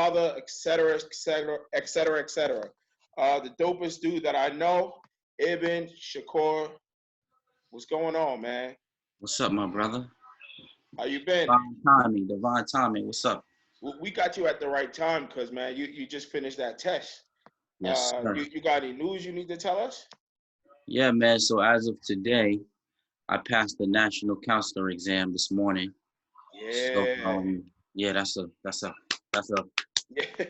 father, etc., etc., etc., etc. The dopest dude that I know, Ibn Shakur. What's going on, man? What's up, my brother? How you been? Divine timing, divine timing. What's up? We got you at the right time because, man, you just finished that test. Yes, sir. You got any news you need to tell us? Yeah, man. So as of today, I passed the national counselor exam this morning. So Yeah. yeah, that's a Yeah.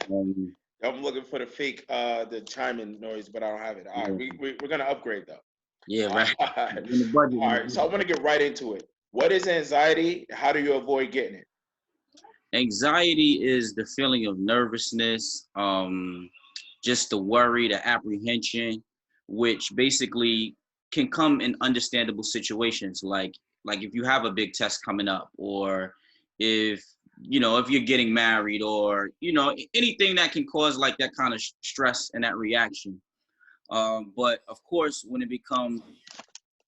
um, I'm looking for the chiming noise, but I don't have it. All right, yeah, we're gonna upgrade though. yeah, All right. right. In the budget, All in the right. So I budget. want to get right into it. What is anxiety? How do you avoid getting it? Anxiety is the feeling of nervousness, just the worry, the apprehension, which basically can come in understandable situations, like if you have a big test coming up, or if if you're getting married, or anything that can cause like that kind of stress and that reaction. But of course, when it becomes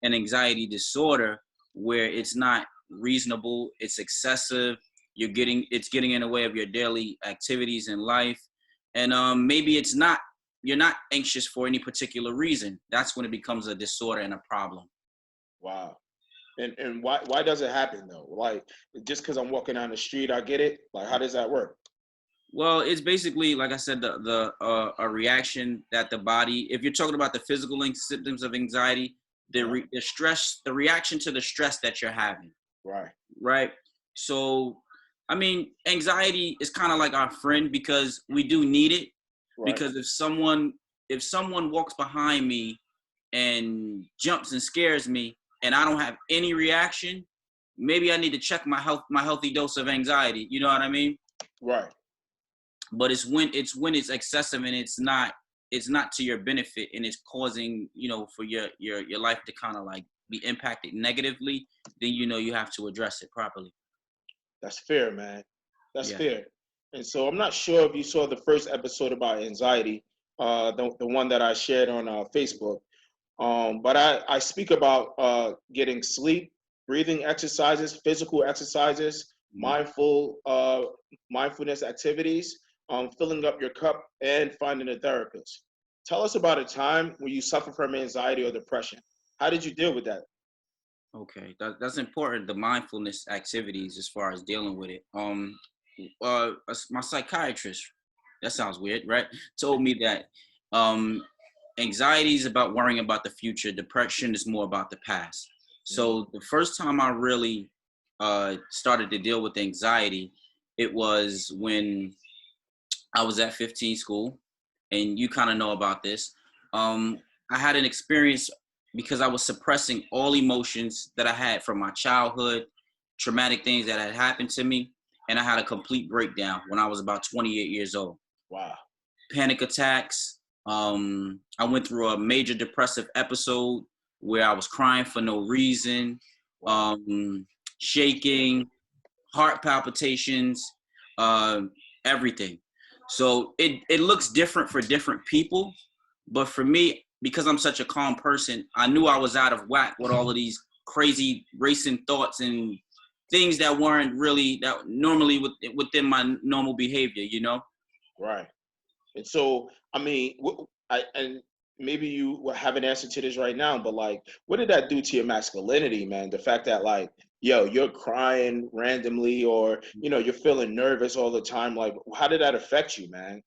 an anxiety disorder where it's not reasonable, it's excessive, it's getting in the way of your daily activities in life, and maybe you're not anxious for any particular reason. That's when it becomes a disorder and a problem. Wow. And why does it happen though? Like just because I'm walking down the street, I get it. Like how does that work? Well, it's basically, like I said, the a reaction that the body. If you're talking about the physical symptoms of anxiety, Uh-huh. the stress, the reaction to the stress that you're having, Right. right? So, I mean, anxiety is kind of like our friend because we do need it. Right. Because if someone walks behind me and jumps and scares me, and I don't have any reaction, maybe I need to check my healthy dose of anxiety. You know what I mean? Right. But it's when it's excessive, and it's not to your benefit, and it's causing for your life to kind of like be impacted negatively. Then you have to address it properly. That's fair, man. That's Yeah. fair. And so I'm not sure if you saw the first episode about anxiety, the one that I shared on Facebook. But I speak about getting sleep, breathing exercises, physical exercises, Mhm. mindfulness activities, filling up your cup, and finding a therapist. Tell us about a time when you suffer from anxiety or depression. How did you deal with that? Okay, that's important. The mindfulness activities as far as dealing with it. My psychiatrist, that sounds weird, right? Told me that um, anxiety is about worrying about the future. Depression is more about the past. Mm. So the first time I really started to deal with anxiety, it was when I was at 15 school, and you kind of know about this. I had an experience because I was suppressing all emotions that I had from my childhood, traumatic things that had happened to me, and I had a complete breakdown when I was about 28 years old. Wow. Panic attacks. I went through a major depressive episode where I was crying for no reason, Wow. um, shaking, heart palpitations, uh, everything. So it looks different for different people, but for me, because I'm such a calm person, I knew I was out of whack with all of these crazy racing thoughts and things that weren't really that normally within my normal behavior. Right. And so, I mean, and maybe you will have an answer to this right now, but like, what did that do to your masculinity, man? The fact that like, yo, you're crying randomly, or you're feeling nervous all the time. Like, how did that affect you, man?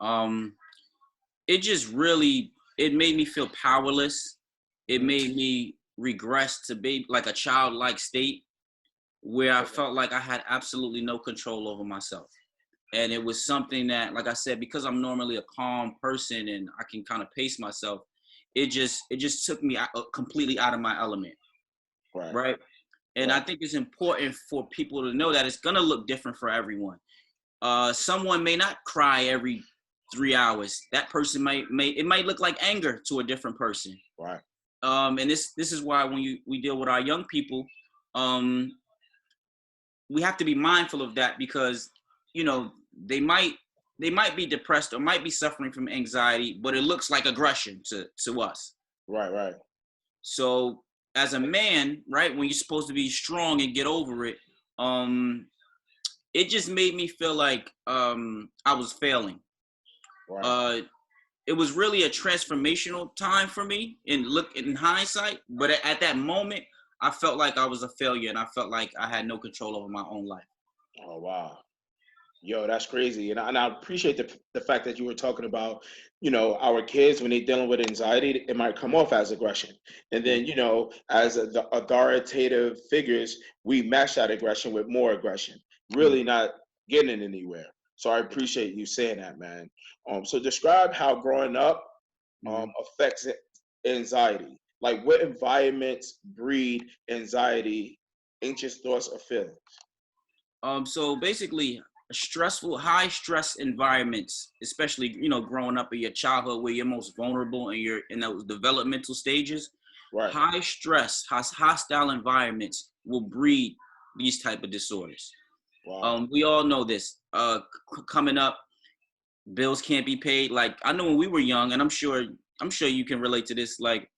Um, it just really it made me feel powerless. It Hmm. made me regress to be like a childlike state where I Okay. felt like I had absolutely no control over myself. And it was something that, like I said, because I'm normally a calm person and I can kind of pace myself, it just took me completely out of my element, Right. right? And I Right. think it's important for people to know that it's gonna look different for everyone. Someone may not cry every 3 hours. That person might look like anger to a different person. Right. And this is why when we deal with our young people, um, we have to be mindful of that because you know they might they might be depressed or might be suffering from anxiety, but it looks like aggression to us. Right. Right. So as a man, right, when you're supposed to be strong and get over it, um it just made me feel like I was failing. Right. It was really a transformational time for me in hindsight, but at that moment, I felt like I was a failure, and I felt like I had no control over my own life. Oh wow. Yo, that's crazy, and I appreciate the fact that you were talking about, our kids when they're dealing with anxiety, it might come off as aggression, and Yeah. then as the authoritative figures, we match that aggression with more aggression, Mhm. really not getting anywhere. So I appreciate you saying that, man. So describe how growing up Mhm. affects anxiety. Like what environments breed anxiety, anxious thoughts, or feelings? So basically, high stress environments, especially growing up in your childhood where you're most vulnerable and you're in those developmental stages. Right. High stress, hostile environments will breed these type of disorders. Wow. We all know this. Coming up, bills can't be paid. Like I know when we were young, and I'm sure you can relate to this. Like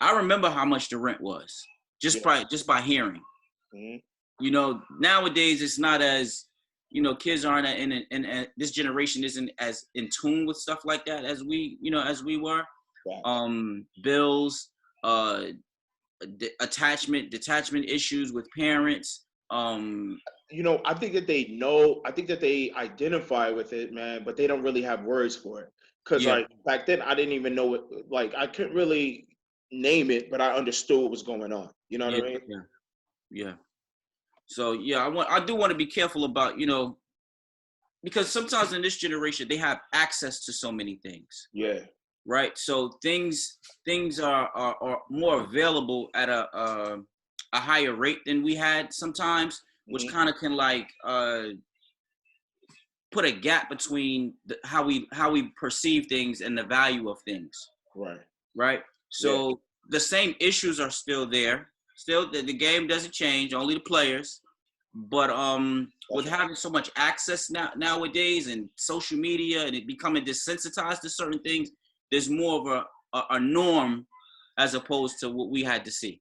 I remember how much the rent was Yeah. just by hearing. Mhm. Nowadays it's not as kids aren't in this generation isn't as in tune with stuff like that as we were. Facts. Bills, uh, attachment detachment issues with parents. I think that they know, I think that they identify with it, man, but they don't really have words for it. Cause Yeah, like back then I didn't even know it, like I couldn't really name it, but I understood what was going on. You know what yeah, I mean? yeah, yeah. So yeah, I do want to be careful about because sometimes in this generation they have access to so many things, Yeah. right? So things are more available at a higher rate than we had sometimes, which Hmm. kind of can like put a gap between how we perceive things and the value of things, Right. right? Yeah. So the same issues are still there. Still, the game doesn't change, only the players. But with That's right. having so much access nowadays and social media and it becoming desensitized to certain things, there's more of a norm as opposed to what we had to see.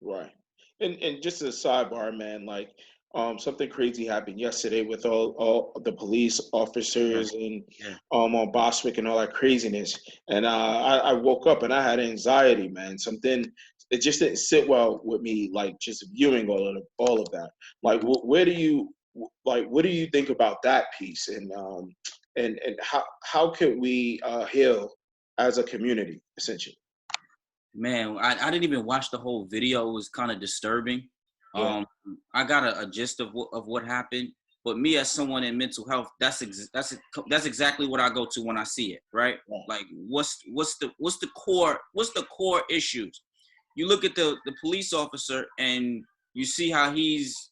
Right. And just a sidebar, man, like something crazy happened yesterday with all the police Yeah, officers and yeah, on Boswick and all that craziness. And I woke up and I had anxiety, man. Something it just didn't sit well with me, like just viewing all of that. Like hmm where do you like what do you think about that piece and how can we heal as a community, essentially? Man, I didn't even watch the whole video. It was kind of disturbing. Yeah. Um, I got a gist of what happened, but me as someone in mental health, that's exactly what I go to when I see it. Right? Right. Like, what's the core issues? You look at the police officer and you see how he's.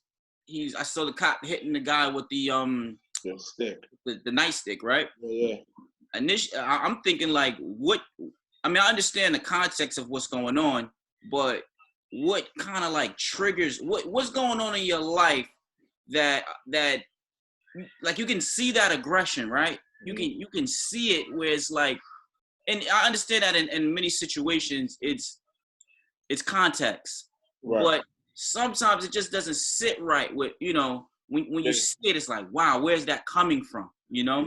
I saw the cop hitting the guy with The stick. the nightstick, right? Yeah. Initially, I'm thinking like, what? I mean, I understand the context of what's going on, but what kind of like triggers what's going on in your life that like you can see that aggression, right? You Mhm. can you can see it where it's like, and I understand that in many situations it's context, Right. but sometimes it just doesn't sit right with when you Yeah. see it, it's like, wow, where's that coming from? Yeah.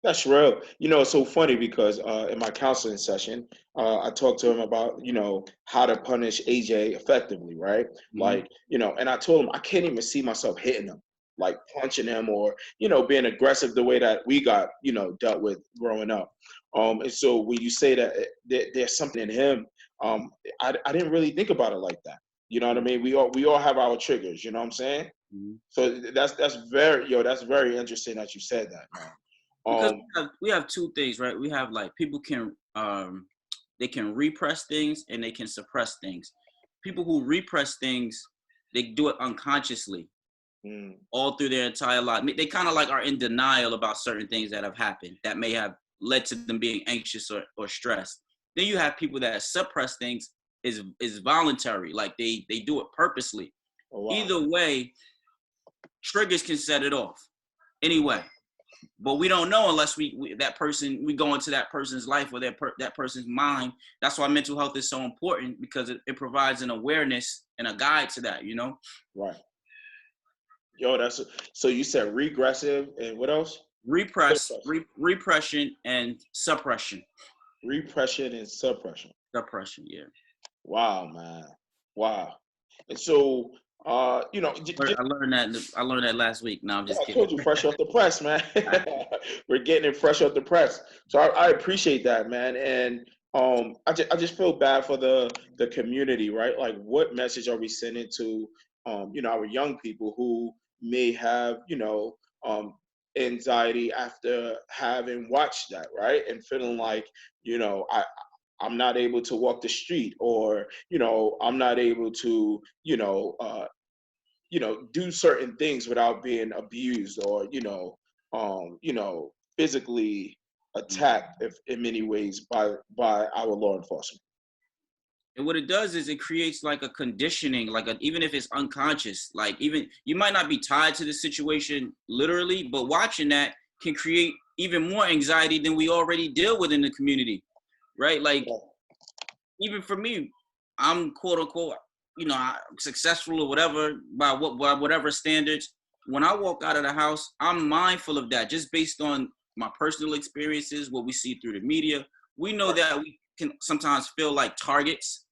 That's real. It's so funny because in my counseling session, I talked to him about, how to punish AJ effectively, right? Mhm. Like, and I told him I can't even see myself hitting him, like punching him or, being aggressive the way that we got, dealt with growing up. And so when you say that there's something in him, I didn't really think about it like that. You know what I mean? We all have our triggers, you know what I'm saying? Mhm. So that's very interesting that you said that, man. Because Um, we have two things, right? We have like people can they can repress things and they can suppress things. People who repress things, they do it unconsciously mm, all through their entire life. They kind of like are in denial about certain things that have happened that may have led to them being anxious or stressed. Then you have people that suppress things is voluntary, like they do it purposely. oh wow. Either way, triggers can set it off. Anyway, but we don't know unless we go into that person's life or that person's mind. That's why mental health is so important because it provides an awareness and a guide to that. Right. Yo, so you said regressive and what else? Repression and suppression. Repression and suppression. Suppression, yeah. Wow, man. Wow. And so, I learned that. I learned that last week. No, I'm just I kidding. told you, fresh off the press, man. We're getting it fresh off the press. So I appreciate that, man. And I just feel bad for the community, right? Like, what message are we sending to, our young people who may have, anxiety after having watched that, right? And feeling like, I'm not able to walk the street, or, I'm not able to, do certain things without being abused, or physically attacked, if in many ways, by our law enforcement. And what it does is it creates like a conditioning, even if it's unconscious, like even you might not be tied to the situation literally, but watching that can create even more anxiety than we already deal with in the community, right? Like even for me, I'm quote unquote, successful or whatever by whatever standards. When I walk out of the house, I'm mindful of that, just based on my personal experiences, what we see through the media. We know that we can sometimes feel like targets.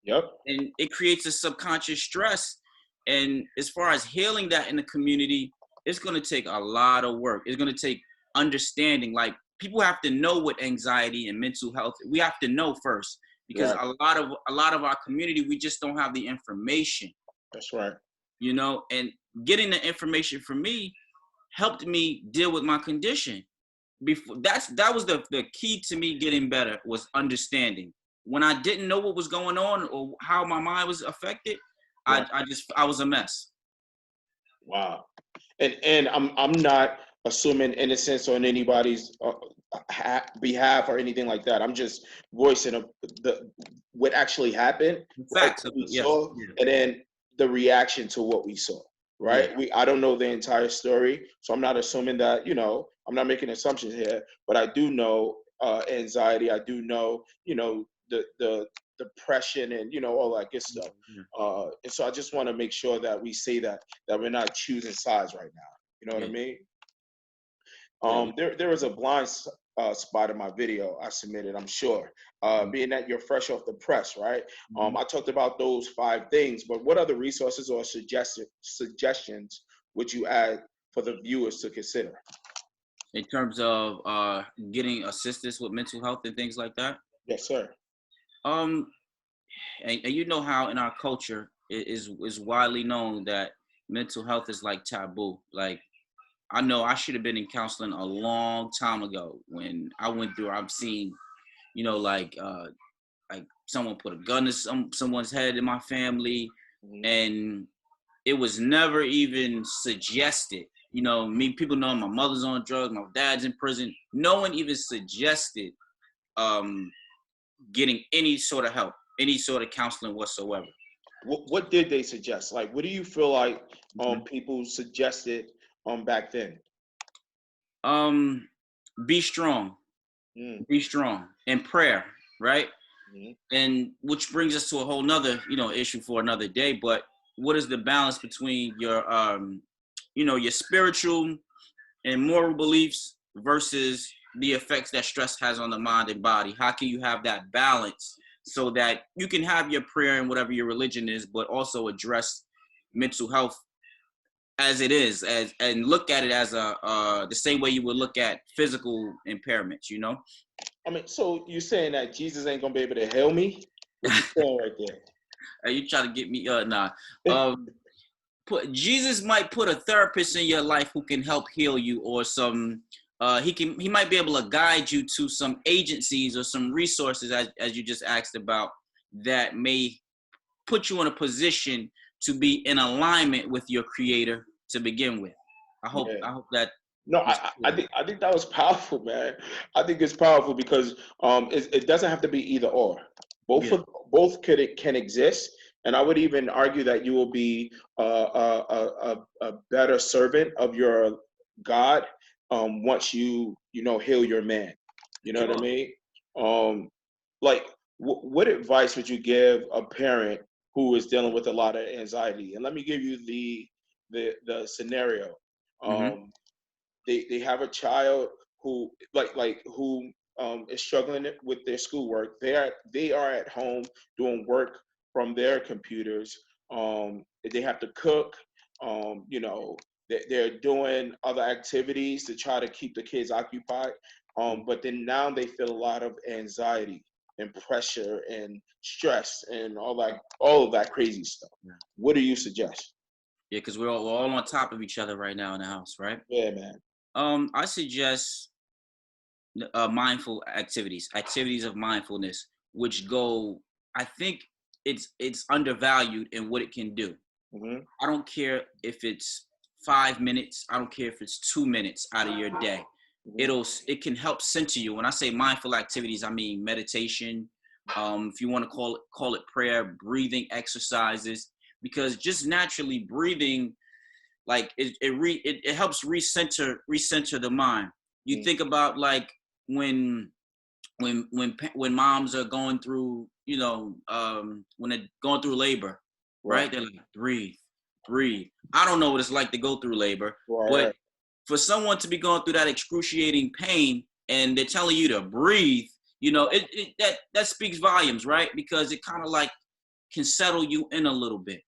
Yep. And it creates a subconscious stress. And as far as healing that in the community, it's going to take a lot of work. It's going to take understanding. Like, people have to know what anxiety and mental health. We have to know first, because Right. a lot of our community, we just don't have the information. That's right. And getting the information for me helped me deal with my condition. That was the key to me getting better, was understanding. When I didn't know what was going on or how my mind was affected, Right. I was a mess. Wow. And I'm not assuming innocence on anybody's behalf or anything like that. I'm just voicing what actually happened, Facts. what we Yeah. saw, and then the reaction to what we saw. Right. Yeah. I don't know the entire story, so I'm not assuming that, I'm not making assumptions here, but I do know anxiety. I do know, the depression and, all that good stuff. And so I just want to make sure that we say that we're not choosing sides right now. You know what I mean? There was a blind spot in my video I submitted, I'm sure. Being that you're fresh off the press, right? I talked about those 5 things, but what other resources or suggestions would you add for the viewers to consider? In terms of getting assistance with mental health and things like that? Yes, sir. And you know how in our culture it is widely known that mental health is like taboo. Like, I know I should have been in counseling a long time ago. When I went through, I've seen, like someone put a gun to someone's head in my family, and it was never even suggested. People knowing my mother's on drugs, my dad's in prison. No one even suggested getting any sort of help, any sort of counseling whatsoever. What did they suggest? Like, what do you feel like people suggested back then? Be strong. Be strong. And prayer, right? And which brings us to a whole nother, issue for another day. But what is the balance between your your spiritual and moral beliefs versus the effects that stress has on the mind and body? How can you have that balance so that you can have your prayer and whatever your religion is, but also address mental health as it is, and look at it as the same way you would look at physical impairments, I mean, so you're saying that Jesus ain't gonna be able to heal me? What you saying right there? Are you trying to get me? Nah. Jesus might put a therapist in your life who can help heal you, or some. He might be able to guide you to some agencies or some resources, as you just asked about, that may put you in a position to be in alignment with your Creator to begin with. I hope that. No, I think that was powerful, man. I think it's powerful because it doesn't have to be either or. Both can exist, and I would even argue that you will be a better servant of your God once you heal your man. You know what I mean? Like, what advice would you give a parent who is dealing with a lot of anxiety? And let me give you the the scenario. Mm-hmm. They have a child who who is struggling with their schoolwork. They are at home doing work from their computers. They have to cook. You know, they're doing other activities to try to keep the kids occupied. But then now they feel a lot of anxiety and pressure and stress and all of that crazy stuff. Yeah, What do you suggest? yeah, because we're all on top of each other right now in the house, right? Yeah, man. I suggest mindful activities of mindfulness, which go. I think it's undervalued in what it can do. Hmm. I don't care if it's 5 minutes. I don't care if it's 2 minutes out of your day. Hmm. It can help center you. When I say mindful activities, I mean meditation. If you want to call it prayer, breathing exercises, because just naturally breathing, like it helps recenter the mind. You think about like when when moms are going through, when they're going through labor, Right. right? They're like, breathe. I don't know what it's like to go through labor, Right. but Right. for someone to be going through that excruciating pain and they're telling you to breathe, that speaks volumes, right? Because it kind of like can settle you in a little bit.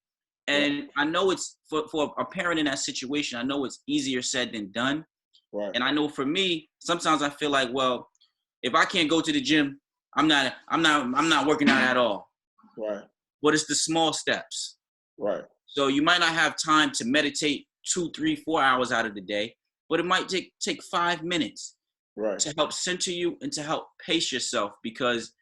Right. And I know it's for a parent in that situation, I know it's easier said than done. Right. And I know for me, sometimes I feel like, well, if I can't go to the gym, I'm not working out at all. Right. But it's the small steps. Right. So you might not have time to meditate 2, 3, 4 hours out of the day, but it might take 5 minutes Right. to help center you and to help pace yourself, because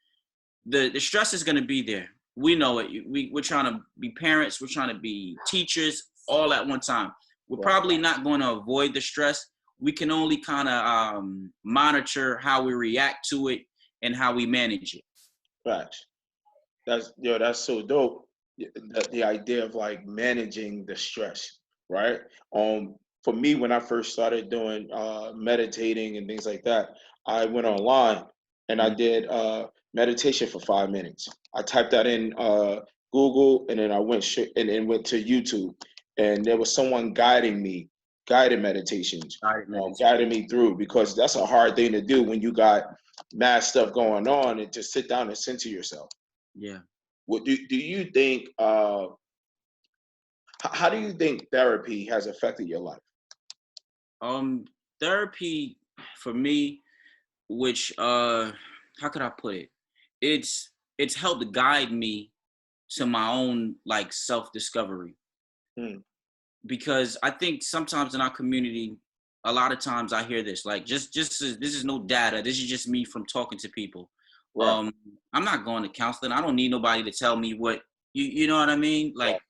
the stress is going to be there. We know it. We're trying to be parents. We're trying to be teachers all at one time. We're Right. probably not going to avoid the stress. We can only kind of monitor how we react to it and how we manage it. Facts. That's so dope. The idea of like managing the stress, right? For me, when I first started doing meditating and things like that, I went online and I Mhm. did meditation for 5 minutes. I typed that in Google, and then I went to YouTube, and there was someone guiding me, guided meditations, Guided meditation. guiding me through, because that's a hard thing to do when you got mad stuff going on, and just sit down and center yourself. Yeah. What do you think? How do you think therapy has affected your life? Um, Therapy for me, which how could I put it? It's helped guide me to my own like self-discovery, Hmm. because I think sometimes in our community, a lot of times I hear this like this is no data. This is just me from talking to people. Right. Um, I'm not going to counseling. I don't need nobody to tell me what you know what I mean? Right. Like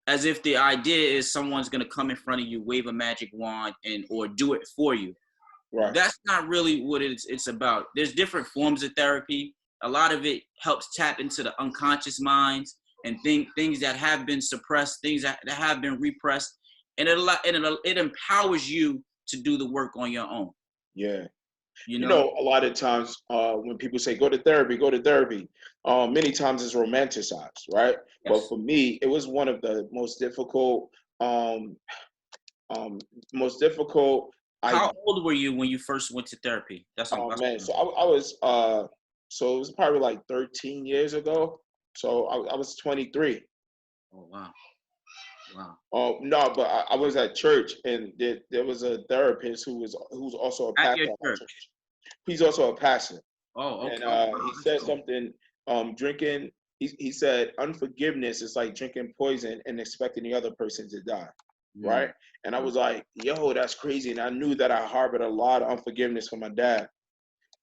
as if the idea is someone's gonna come in front of you, wave a magic wand, and or do it for you. Right. That's not really what it's about. There's different forms of therapy. A lot of it helps tap into the unconscious minds and things that have been suppressed, things that have been repressed, and it empowers you to do the work on your own. Yeah. You know? A lot of times when people say go to therapy, many times it's romanticized, right? But Yes. for me, it was one of the um, most difficult. I How old were you when you first went to therapy? That's Man, so I was so it was probably like 13 years ago. So I was 23. oh wow, wow. Oh no, but I was at church, and there was a therapist who's also a At pastor your at my church. church. He's also a pastor, Oh, and okay. Oh, wow, he that's said cool. something. Drinking. He said unforgiveness is like drinking poison and expecting the other person to die, Mm, right? And I mm. was like, yo, that's crazy. And I knew that I harbored a lot of unforgiveness for my dad,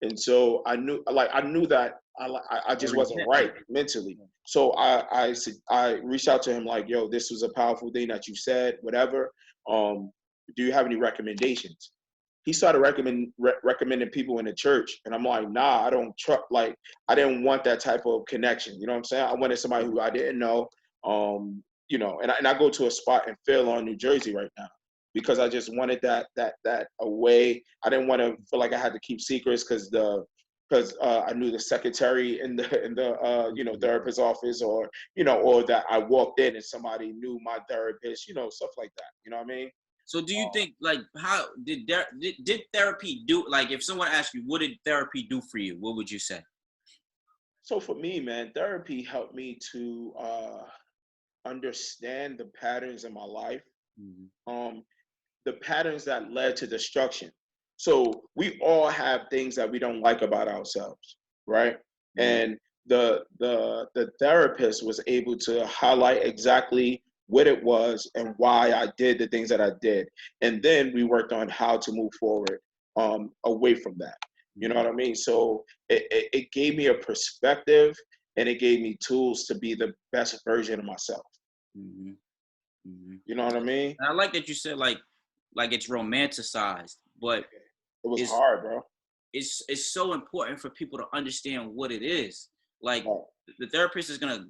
and so I knew that I Or just wasn't resentment. right mentally. So I reached out to him like, yo, this was a powerful thing that you said, whatever. Um, do you have any recommendations? He started recommending people in the church, and I'm like, nah, I don't trust. Like, I didn't want that type of connection. You know what I'm saying? I wanted somebody who I didn't know. And I go to a spot in Fairlawn, New Jersey right now, because I just wanted that away. I didn't want to feel like I had to keep secrets, because because I knew the secretary in the you know, therapist office, or you know, or that I walked in and somebody knew my therapist, you know, stuff like that. You know what I mean? So do you Uh, think, like, how did therapy do, like, if someone asked you what did therapy do for you, what would you say? so for me, man, therapy helped me to understand the patterns in my life, Mm-hmm. um, the patterns that led to destruction. So we all have things that we don't like about ourselves, right? Yeah. And the therapist was able to highlight exactly what it was and why I did the things that I did, and then we worked on how to move forward away from that. You know Mm-hmm. what I mean? So it gave me a perspective, and it gave me tools to be the best version of myself. Mm-hmm. Mm-hmm. You know what I mean? And I like that you said, like it's romanticized, but It was it's hard, bro. it's so important for people to understand what it is. Like, Right, the therapist is gonna,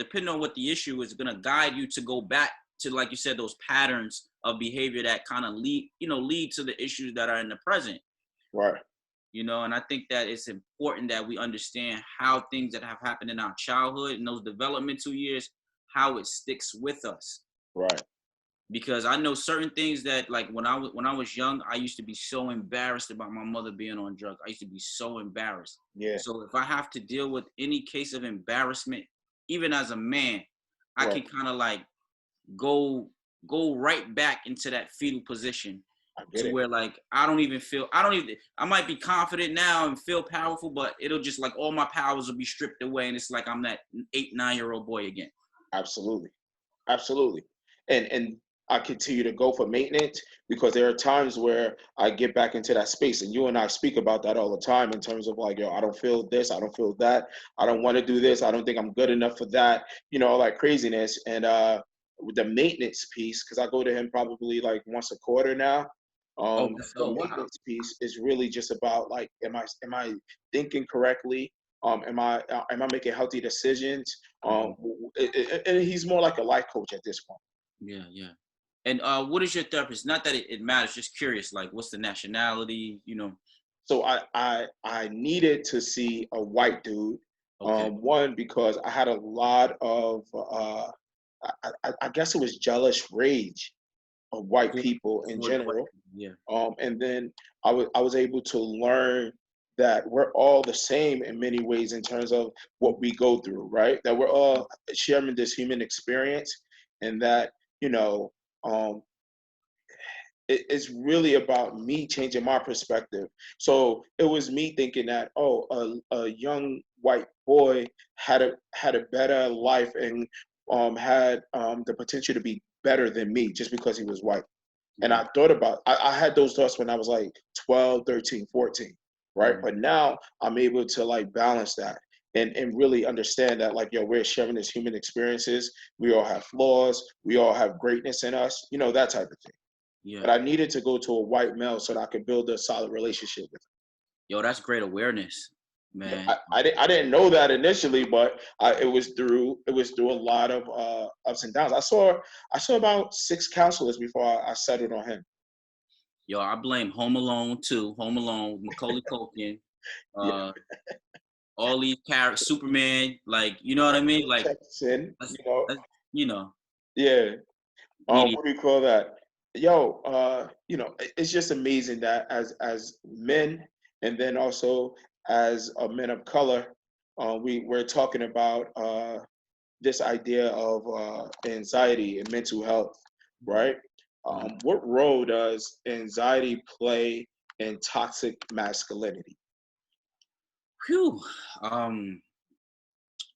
depending on what the issue is, gonna guide you to go back to, like you said, those patterns of behavior that kind of lead to the issues that are in the present. right, And I think that it's important that we understand how things that have happened in our childhood and those developmental years, how it sticks with us. right. Because I know certain things that, like, when I was young, I used to be so embarrassed about my mother being on drugs. I used to be so embarrassed. Yeah, So if I have to deal with any case of embarrassment, even as a man, I right. can kind of like go go right back into that fetal position, I get to it. where, like, I might be confident now and feel powerful, but it'll just, like, all my powers will be stripped away, and it's like I'm that 8, 9-year-old boy again. Absolutely. Absolutely. And I continue to go for maintenance because there are times where I get back into that space. And you and I speak about that all the time in terms of like, yo, I don't feel this, I don't feel that, I don't want to do this, I don't think I'm good enough for that, you know, all that craziness. And with the maintenance piece, because I go to him probably like once a quarter now. Oh, The so wow. maintenance piece is really just about like, am I thinking correctly? Am I making healthy decisions? Mhm. And he's more like a life coach at this point. Yeah, yeah. And what is your therapist? Not that it matters, just curious. Like, what's the nationality? So I needed to see a white dude. Okay. One because I had a lot of I guess it was jealous rage of white For, people in for the general. Western, yeah. And then I was able to learn that we're all the same in many ways in terms of what we go through, right? That we're all sharing this human experience, and that you know um, it's really about me changing my perspective. So it was me thinking that, oh, a young white boy had a better life and had the potential to be better than me just because he was white. And Mhm. I had those thoughts when I was like 12, 13, 14, right? Mhm. But now I'm able to like balance that and really understand that like, yo, we're sharing this human experiences. We all have flaws. We all have greatness in us, you know, that type of thing. Yeah. But I needed to go to a white male so that I could build a solid relationship with Yo, that's great awareness, him. man. I didn't know that initially, but it was through a lot of ups and downs. I saw about 6 counselors before I settled on him. Yo, I blame Home Alone too. Home Alone, Macaulay Culkin, Yeah, uh, all these characters, Superman. Like, you know what I mean? Michael Like, Jackson, that's, you know, that's you know, yeah. media. What do you call that? Yo, it's just amazing that as men, and then also as men of color, we're talking about this idea of anxiety and mental health, right? Mhm. What role does anxiety play in toxic masculinity? Whew. Um,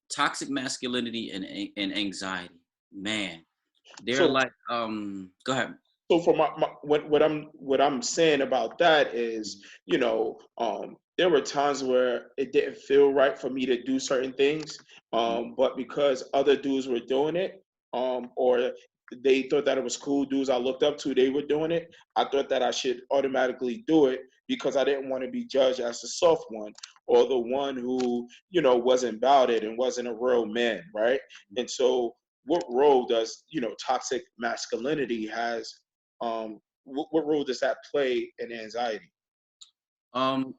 Toxic masculinity and anxiety. Man, they're So like, go ahead. so for what I'm saying about that is, there were times where it didn't feel right for me to do certain things, but because other dudes were doing it, or they thought that it was cool, dudes I looked up to, they were doing it, I thought that I should automatically do it because I didn't want to be judged as the soft one, or the one who wasn't about it and wasn't a real man, right? And so what role does toxic masculinity has, what role does that play in anxiety? Um,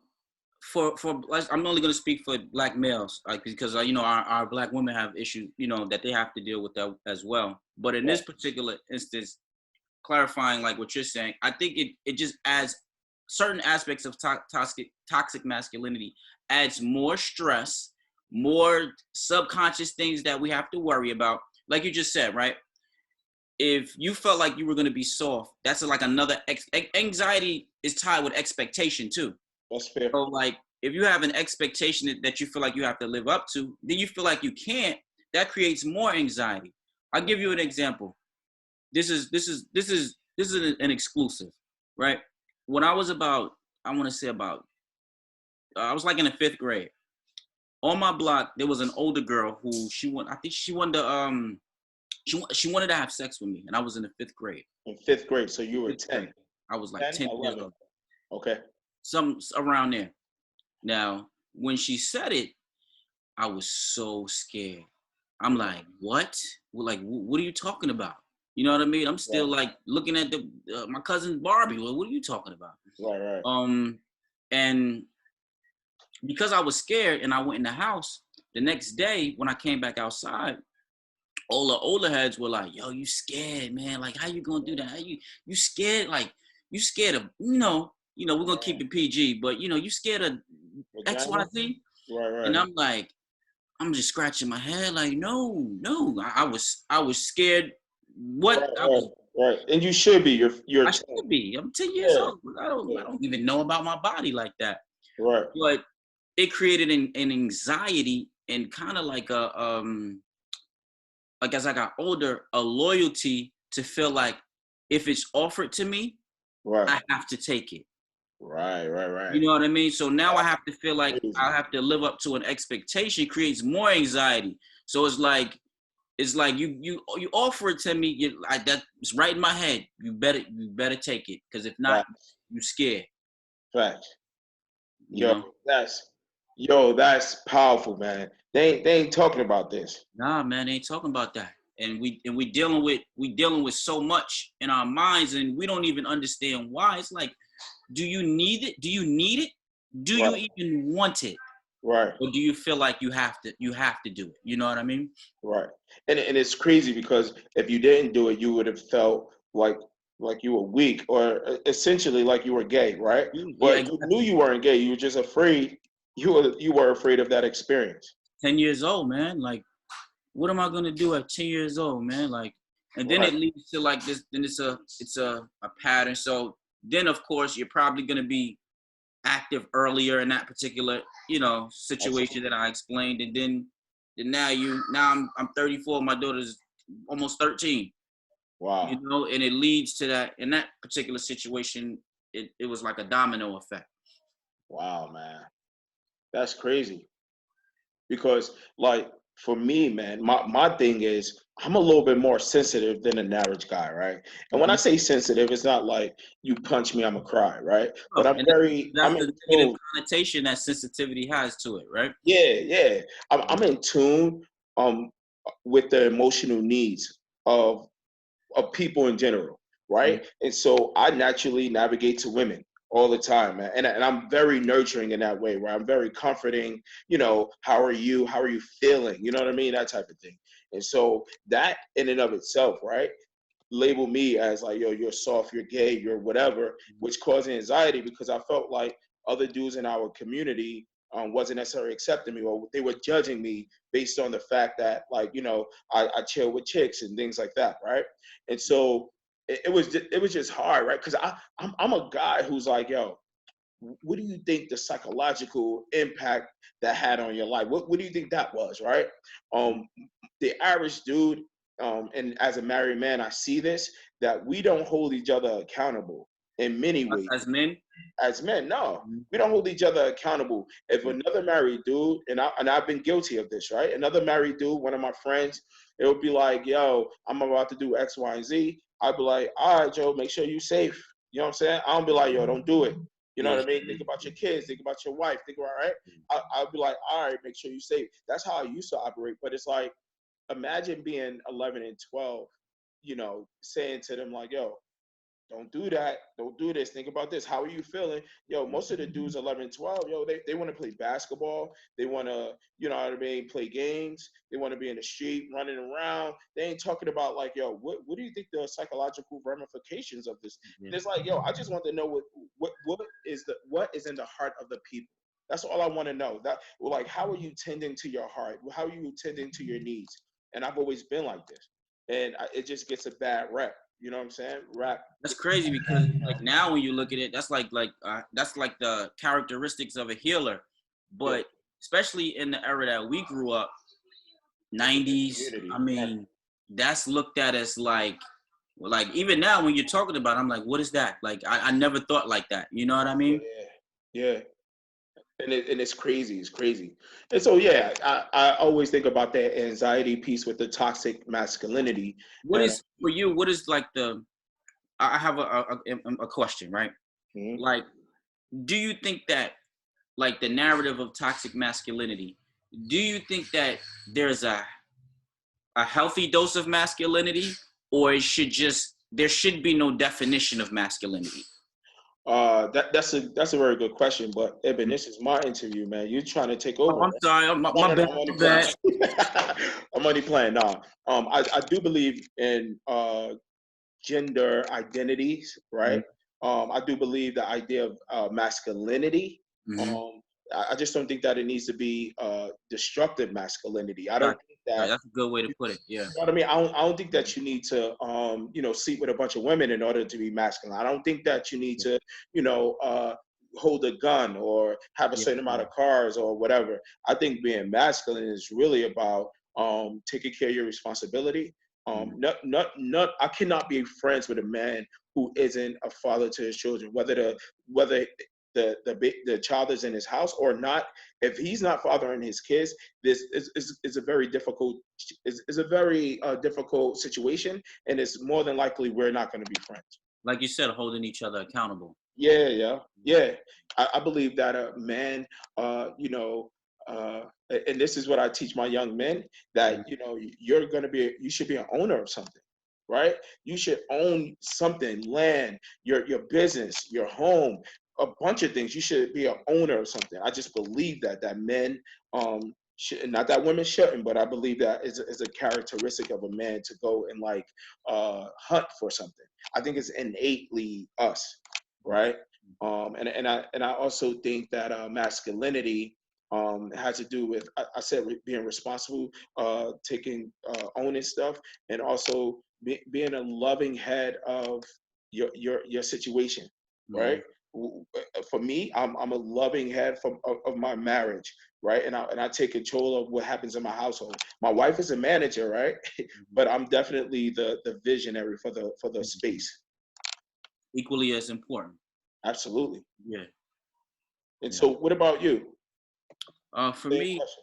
I'm only going to speak for black males, like, because you know our black women have issues, you know, that they have to deal with that as well. But in Right. this particular instance, clarifying like what you're saying, I think it just adds certain aspects of toxic masculinity, adds more stress, more subconscious things that we have to worry about. Like you just said, right? If you felt like you were going to be soft, that's like another anxiety is tied with expectation too. That's fair. So like if you have an expectation that you feel like you have to live up to, then you feel like you can't. That creates more anxiety. I'll give you an example. This is an exclusive, right? When I was about, I want to say about, I was like in the 5th grade. On my block, there was an older girl who I think she wanted to, she wanted to have sex with me, and I was in the 5th grade. In 5th grade, so you were Fifth 10. grade. I was like 10, 10 years 11. old, Okay. some around there. Now, when she said it, I was so scared. I'm like, what? Like, what are you talking about? You know what I mean? I'm still Right. like looking at the my cousin Barbie. Well, what are you talking about? Right. Right. And because I was scared and I went in the house, the next day when I came back outside, all the older heads were like, yo, you scared, man. Like, how you gonna do that? How you scared? Like, you scared of, we're gonna keep it PG, but you scared of Vagina? XYZ? Right. And Right. I'm like, I'm just scratching my head, like, no, no. I was scared. What Right. Right. Right. And you should be. You're I 10. should be. I'm 10 years Yeah. old. I don't Yeah. I don't even know about my body like that. Right. But it created an anxiety and kind of like like as I got older, a loyalty to feel like if it's offered to me, Right. I have to take it. Right. Right. You Right. know what I mean? So now I have to feel like Crazy. I have to live up to an expectation, creates more anxiety. So it's like you offer it to me, that's right in my head. You better take it, because if not, Facts. you scared. Facts. You Yo, know? that's powerful, man. They ain't talking about this. Nah, man, they ain't talking about that. And we dealing with so much in our minds, and we don't even understand why. It's like, do you need it? Do you need it? Do you Right. even want it? Right. Or do you feel like you have to do it? You know what I mean? Right. And it's crazy because if you didn't do it, you would have felt like you were weak or essentially like you were gay, right? Yeah, But you knew exactly. you weren't gay. You were just afraid. You were afraid of that experience. 10 years old, man. Like, what am I gonna do at 10 years old, man? Like, and then Right. it leads to like this. Then it's a pattern. So then, of course, you're probably gonna be active earlier in that particular That's situation that I explained, and then now I'm 34. My daughter's almost 13. wow. And it leads to that. In that particular situation, it was like a domino effect. Wow, man. That's crazy. Because like for me, man, my thing is I'm a little bit more sensitive than an average guy, right? And when I Mhm. say sensitive, it's not like you punch me, I'm a cry, right? But Oh, I'm and very that's I'm in the negative tune. connotation that sensitivity has to it, right? Yeah, yeah. I'm in tune um with the emotional needs of people in general, Mhm. right? And so I naturally navigate to women all the time, man. And I'm very nurturing in that way, where I'm very comforting, how are you? How are you feeling? You know what I mean? That type of thing. And so that in and of itself, right? Label me as like, yo, you're soft, you're gay, you're whatever, which caused anxiety because I felt like other dudes in our community wasn't necessarily accepting me or they were judging me based on the fact that like, I chill with chicks and things like that, right? And so it was just hard, right? Because I'm a guy who's like, yo, what do you think the psychological impact that had on your life? What do you think that was, right? Um, the average dude, and as a married man, I see this that we don't hold each other accountable in many Us ways. as men. As men, no, Mhm. we don't hold each other accountable. If Mhm. another married dude, and I've been guilty of this, right? Another married dude, one of my friends, it would be like, yo, I'm about to do X, Y, and Z. I'd be like, all right, Joe, make sure you safe. You know what I'm saying? I don't be like, yo, don't do it. You know Yeah. what I mean? Think about your kids, think about your wife, think about right. I'll be like, all right, make sure you safe. That's how I used to operate. But it's like, imagine being 11 and 12, saying to them like, yo, Don't do that. Don't do this. Think about this. How are you feeling? Yo, most of the dudes 11, 12, yo, they want to play basketball. They want to, you know what I mean, play games. They want to be in the street running around. They ain't talking about like, yo, what do you think the psychological ramifications of this? Yeah. And it's like, yo, I just want to know what is in the heart of the people. That's all I want to know. That, well, like, how are you tending to your heart? How are you tending to your needs? And I've always been like this, and it just gets a bad rep. You know what I'm saying? Rap. That's crazy because like now when you look at it, that's like the characteristics of a healer. Yeah. But especially in the era that we grew up, 90s, Community. I mean, that's looked at as like even now when you're talking about it, I'm like, what is that? Like I never thought like that. You know what I Yeah. mean? Yeah. And it's crazy. It's crazy. And so yeah, I always think about that anxiety piece with the toxic masculinity. What And is for you, what is like the I have a question, right? mhm. Like, do you think that like the narrative of toxic masculinity, do you think that there's a healthy dose of masculinity, or it should just there should be no definition of masculinity? That's a very good question. But Eben, this is my interview, man. You're trying to take Oh, over. I'm sorry, No, my no, no. bad, I'm only my playing. bad. I'm only playing. Nah. I do believe in gender identities, right? I do believe the idea of masculinity. Mm-hmm. Um, I just don't think that it needs to be destructive masculinity. I don't Gotcha. think that. That's a good way to put it. Yeah. You know what I mean? I don't think that you need to, sleep with a bunch of women in order to be masculine. I don't think that you need Yeah. to, hold a gun or have a Yeah. certain amount of cars or whatever. I think being masculine is really about taking care of your responsibility. Mhm. Not. I cannot be friends with a man who isn't a father to his children, whether the child is in his house or not. If he's not fathering his kids, this is a very difficult is a very difficult situation, and it's more than likely we're not going to be friends. Like you said, holding each other accountable. Yeah, yeah, yeah. I believe that a man, uh, and this is what I teach my young men, that Mhm. you should be an owner of something, right? You should own something, land, your business, your home, a bunch of things. You should be an owner of something. I just believe that men, should, not that women shouldn't, but I believe that is a characteristic of a man to go and like hunt for something. I think it's innately us, right? And I also think that masculinity has to do with I said being responsible, taking owning stuff, and also being a loving head of your situation, right? Mhm. For me, I'm a loving head of my marriage, right? And I take control of what happens in my household. My wife is a manager, right? But I'm definitely the visionary for the Mhm. space. Equally as important. Absolutely. Yeah. And Yeah. so, what about you? For Same me, question.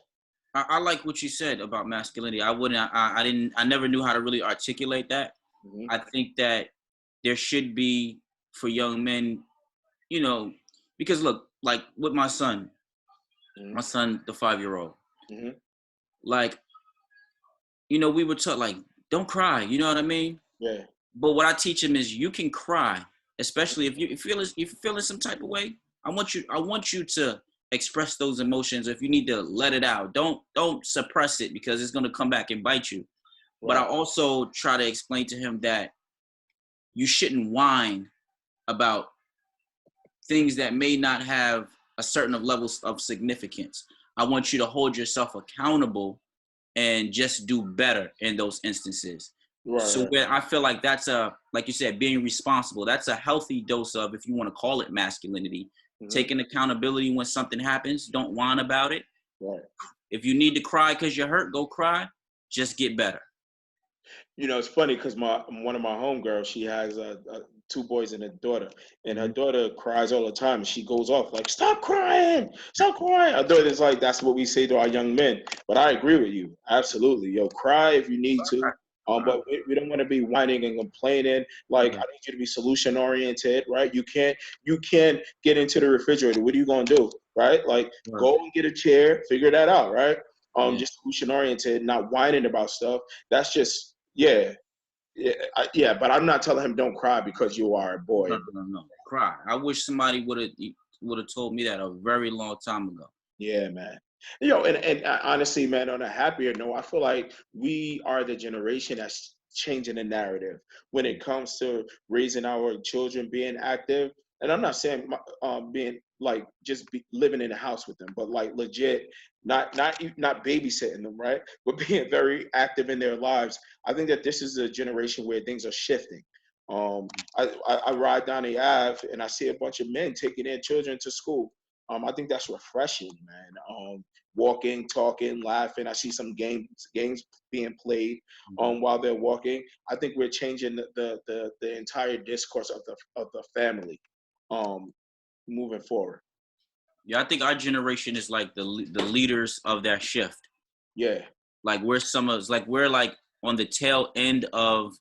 I like what you said about masculinity. I wouldn't. I didn't. I never knew how to really articulate that. Hmm. I think that there should be for young men, you know, because look, like with Hmm. my son, the 5-year-old, Hmm. like, we were taught like, don't cry. You know what I mean? Yeah. But what I teach him is you can cry, especially if you're feeling some type of way. I want you to express those emotions. If you need to let it out, don't suppress it because it's gonna come back and bite you. But I Right. also try to explain to him that you shouldn't whine about things that may not have a certain of levels of significance. I want you to hold yourself accountable and just do better in those instances. Right. So Right. where I feel like that's like you said, being responsible. That's a healthy dose of, if you want to call it masculinity, Hmm. taking accountability when something happens. Don't whine about it. Right. If you need to cry because you're hurt, go cry. Just get better. It's funny because my one of my homegirls, she has two boys and a daughter, and her Mm-hmm. daughter cries all the time. And she goes off like, "Stop crying, stop crying." Her daughter's like, "That's what we say to our young men." But I agree with you, absolutely. Yo, cry if you need to. But we don't want to be whining and complaining. Like, I Yeah. need you to be solution oriented, right? You can't get into the refrigerator. What are you gonna do, right? Like, Right. go and get a chair, figure that out, right? Yeah. Just solution oriented, not whining about stuff. That's just, yeah. Yeah, yeah, but I'm not telling him don't cry because you are a boy. No. Cry. I wish somebody would have told me that a very long time ago. Yeah, man. And honestly, man, on a happier note, I feel like we are the generation that's changing the narrative when it comes to raising our children, being active. And I'm not saying being like just living in the house with them, but like legit, not babysitting them, right? But being very active in their lives. I think that this is a generation where things are shifting. Um, I ride down the Ave and I see a bunch of men taking their children to school. I think that's refreshing, man. Walking, talking, laughing. I see some games being played while they're walking. I think we're changing the entire discourse of the family um, moving forward. Yeah, I think our generation is like the leaders of that shift. Yeah, Like we're like on the tail end of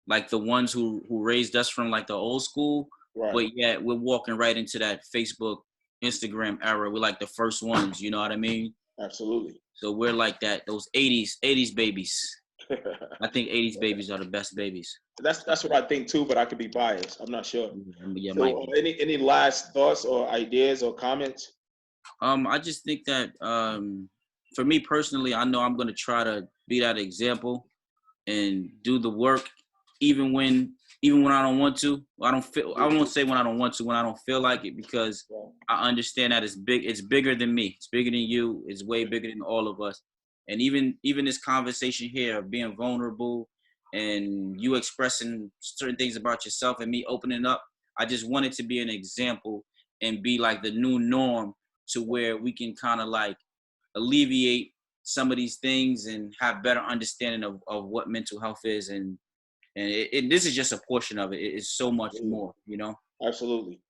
like the ones who raised us from like the old school, right. but yet we're walking right into that Facebook, Instagram era. We're like the first ones, you know what I mean? Absolutely. So we're like that, those 80s babies. I think 80s babies are the best babies. That's what I think too, but I could be biased. I'm not sure. Yeah, might So, be. any last thoughts or ideas or comments? I just think that for me personally, I know I'm gonna try to be that example and do the work even when I don't want to. I won't say when I don't want to, when I don't feel like it, because Yeah. I understand that it's bigger than me. It's bigger than you. It's way bigger than all of us. And even this conversation here of being vulnerable and you expressing certain things about yourself and me opening up, I just want it to be an example and be like the new norm to where we can kind of like alleviate some of these things and have better understanding of what mental health is, this is just a portion of it. It is so much Absolutely. more, you know. Absolutely.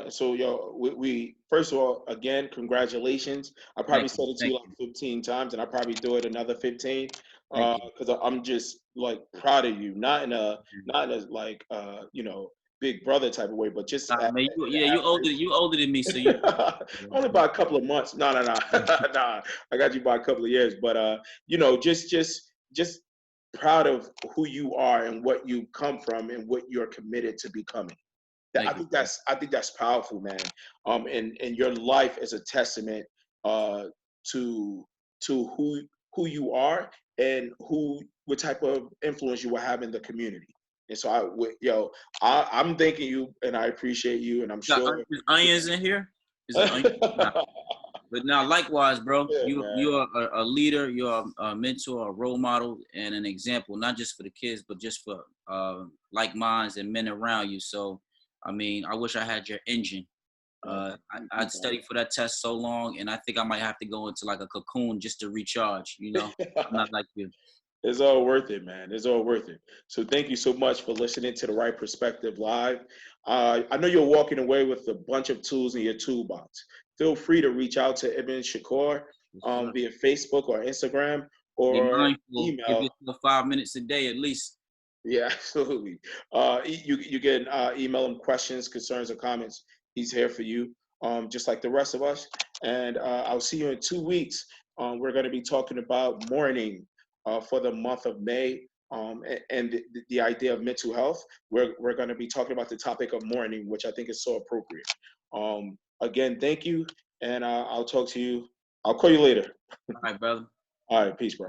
So, we first of all, again, congratulations. I probably Thank said you, it to you thank like you, 15 times, and I probably do it another 15 thank you. because I'm just like proud of you, not in a like big brother type of way, but just Nah, man, average. you older than me, so you. Only by a couple of months. No, no, no, nah. I got you by a couple of years, but just proud of who you are and what you come from and what you're committed to becoming. I Thank you, think bro. that's powerful, man. And your life is a testament uh, to who you are and what type of influence you will have in the community. And so I'm thanking you, and I appreciate you, and I'm sure. There's onions in here. Is it onions? Nah. But now, likewise, bro, Yeah, man. you're a leader, you're a mentor, a role model, and an example, not just for the kids, but just for like minds and men around you. So, I mean, I wish I had your engine. I studied for that test so long, and I think I might have to go into like a cocoon just to recharge. You know, I'm not like you. It's all worth it, man. It's all worth it. So thank you so much for listening to the Right Perspective Live. I know you're walking away with a bunch of tools in your toolbox. Feel free to reach out to Ibn Shakur Yes, sir. via Facebook or Instagram Be or mindful. Give email. yourself 5 minutes a day at least. Yeah, absolutely. You can email him questions, concerns, or comments. He's here for you, just like the rest of us. And I'll see you in 2 weeks. We're going to be talking about mourning for the month of May and the idea of mental health. We're going to be talking about the topic of mourning, which I think is so appropriate. Again, thank you, and I'll talk to you. I'll call you later. All right, brother. All right, peace, bro.